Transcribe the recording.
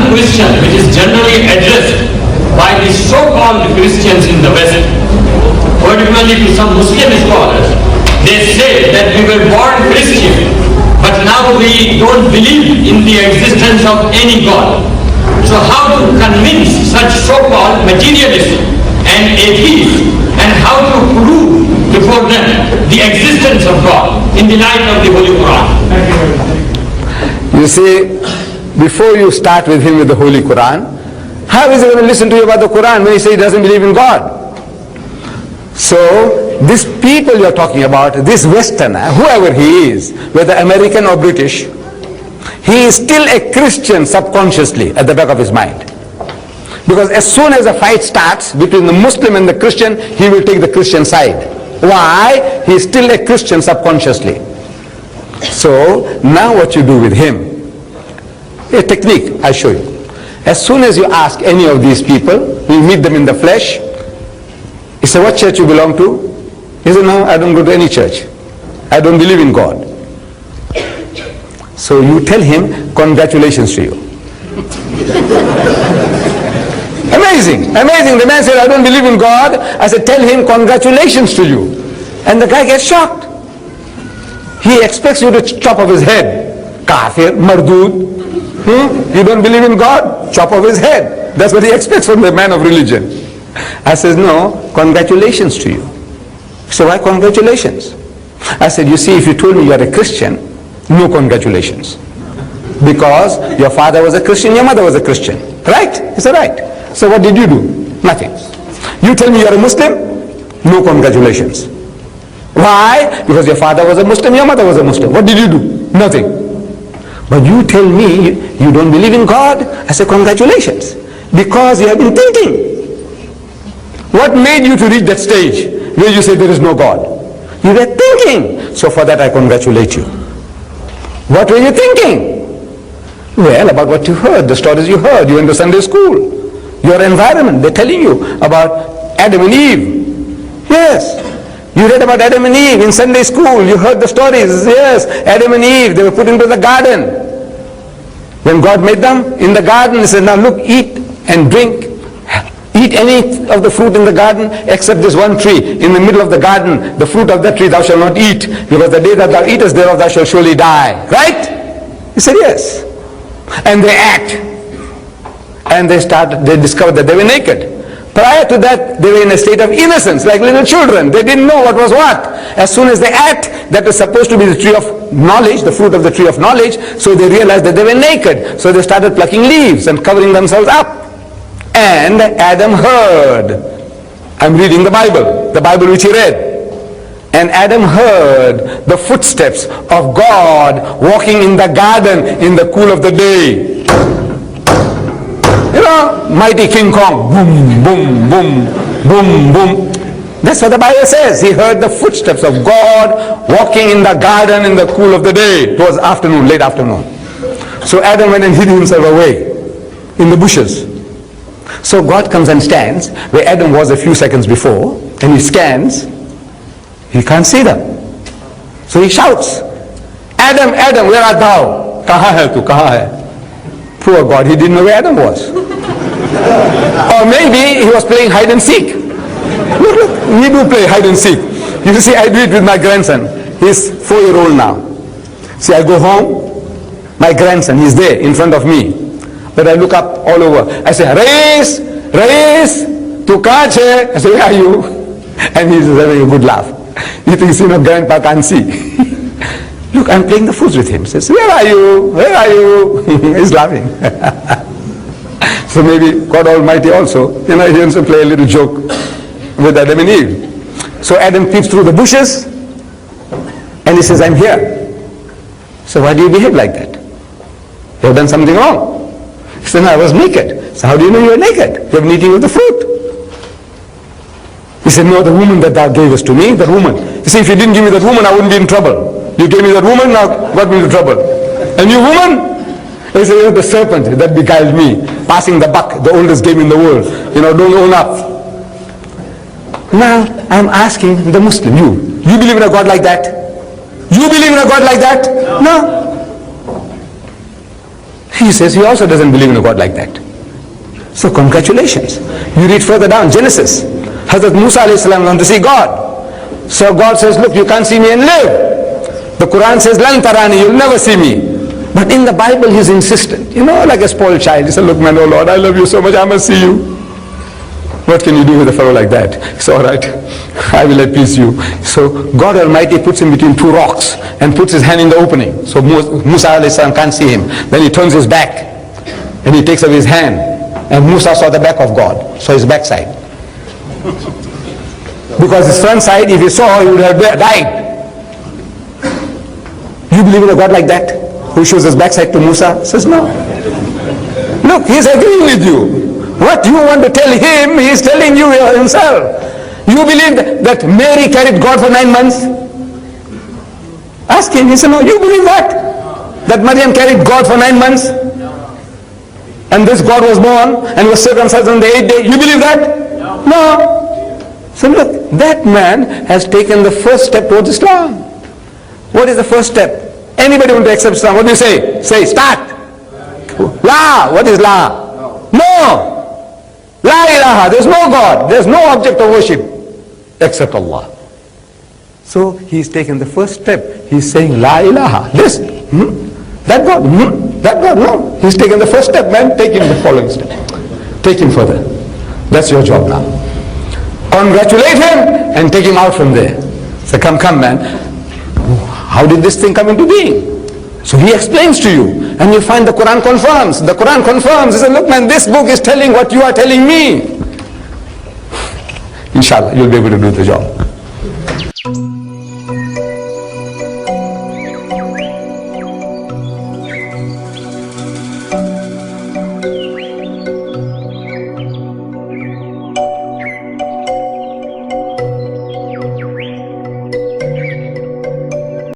Question which is generally addressed by the so-called Christians in the West, particularly to some Muslim scholars. They say that we were born Christian, but now we don't believe in the existence of any God. So how to convince such so-called materialists and atheists, and how to prove before them the existence of God in the light of the Holy Quran? You see, before you start with him with the Holy Quran, how is he going to listen to you about the Quran when he says he doesn't believe in God? So, these people you're talking about, this Westerner, whoever he is, whether American or British, he is still a Christian subconsciously at the back of his mind. Because as soon as a fight starts between the Muslim and the Christian, he will take the Christian side. Why? He is still a Christian subconsciously. So, now what you do with him, a technique, I'll show you. As soon as you ask any of these people, you meet them in the flesh, he said, what church you belong to? He said, no, I don't go to any church. I don't believe in God. So you tell him, congratulations to you. Amazing, amazing. The man said, I don't believe in God. I said, tell him, congratulations to you. And the guy gets shocked. He expects you to chop off his head. Kafir, mardud. You don't believe in God? Chop off his head. That's what he expects from the man of religion. I said, no, congratulations to you. He said, why congratulations? I said, you see, if you told me you are a Christian, no congratulations. Because your father was a Christian, your mother was a Christian. Right? He said, right. So what did you do? Nothing. You tell me you are a Muslim? No congratulations. Why? Because your father was a Muslim, your mother was a Muslim. What did you do? Nothing. But you tell me you don't believe in God? I say, congratulations. Because you have been thinking. What made you to reach that stage where you say there is no God? You were thinking. So for that I congratulate you. What were you thinking? Well, about what you heard, the stories you heard. You went to Sunday school. Your environment, they're telling you about Adam and Eve. Yes. You read about Adam and Eve in Sunday school. You heard the stories. Yes, Adam and Eve, they were put into the garden. When God made them in the garden, he said, now look, eat and drink. Eat any of the fruit in the garden except this one tree in the middle of the garden. The fruit of that tree thou shalt not eat, because the day that thou eatest thereof thou shalt surely die. Right? He said, yes. And they act. And they discovered that they were naked. Prior to that, they were in a state of innocence, like little children. They didn't know what was what. As soon as they act, that was supposed to be the tree of knowledge, the fruit of the tree of knowledge, so they realized that they were naked. So they started plucking leaves and covering themselves up. And Adam heard. I'm reading the Bible which he read. And Adam heard the footsteps of God walking in the garden in the cool of the day. You know, mighty King Kong, boom, boom, boom, boom, boom. That's what the Bible says. He heard the footsteps of God walking in the garden in the cool of the day. It was afternoon, late afternoon. So Adam went and hid himself away in the bushes. So God comes and stands where Adam was a few seconds before, and he scans. He can't see them. So he shouts, Adam, Adam, where art thou? Kaha hai tu, kaha hai? Poor God, he didn't know where Adam was. Or maybe he was playing hide and seek. Look, we do play hide and seek. You see, I do it with my grandson. He's 4-year-old now. See, I go home, my grandson, he's there in front of me. But I look up all over. I say, Rais, Rais, tu kahan hai? I say, where are you? And he's having a good laugh. He thinks, grandpa can't see. Look, I'm playing the fools with him. He says, where are you? Where are you? He's laughing. So maybe God Almighty also, he wants to play a little joke with Adam and Eve. So Adam peeps through the bushes and he says, I'm here. So why do you behave like that? You have done something wrong. He said, no, I was naked. So how do you know you were naked? You have been eating of the fruit. He said, no, the woman that thou gavest to me, that woman. You see, if you didn't give me that woman, I wouldn't be in trouble. You gave me that woman, now got me into trouble. And you woman? He said, you're the serpent that beguiled me, passing the buck, the oldest game in the world. Don't own up. Now, I'm asking the Muslim, you believe in a God like that? You believe in a God like that? No. He says he also doesn't believe in a God like that. So congratulations. You read further down, Genesis. Hazrat Musa alayhi salam wanted to see God. So God says, look, you can't see me and live. The Quran says, Lan tarani, you'll never see me. But in the Bible, he's insistent. Like a spoiled child. He said, look, man, oh Lord, I love you so much, I must see you. What can you do with a fellow like that? He said, all right, I will appease you. So God Almighty puts him between two rocks and puts his hand in the opening. So Musa alayhi salam can't see him. Then he turns his back and he takes away his hand. And Musa saw the back of God, so his backside. Because his front side, if he saw, he would have died. You believe in a God like that? Who shows his backside to Musa? Says no. Look, he's agreeing with you. What you want to tell him, he's telling you himself. You believe that Mary carried God for 9 months? Ask him. He said, no, you believe that? That Maryam carried God for 9 months? And this God was born and was circumcised on the 8th day. You believe that? No. So look, that man has taken the first step towards Islam. What is the first step? Anybody want to accept Islam? What do you say? Say, start. La. What is la? No. La ilaha. There's no God. There's no object of worship except Allah. So he's taken the first step. He's saying la ilaha. Listen. That God. That God. No. He's taken the first step, man. Take him the following step. Take him further. That's your job now. Congratulate him and take him out from there. Say, come, man. How did this thing come into being? So he explains to you, and you find the Quran confirms. The Quran confirms. He says, look man, this book is telling what you are telling me. Inshallah, you'll be able to do the job.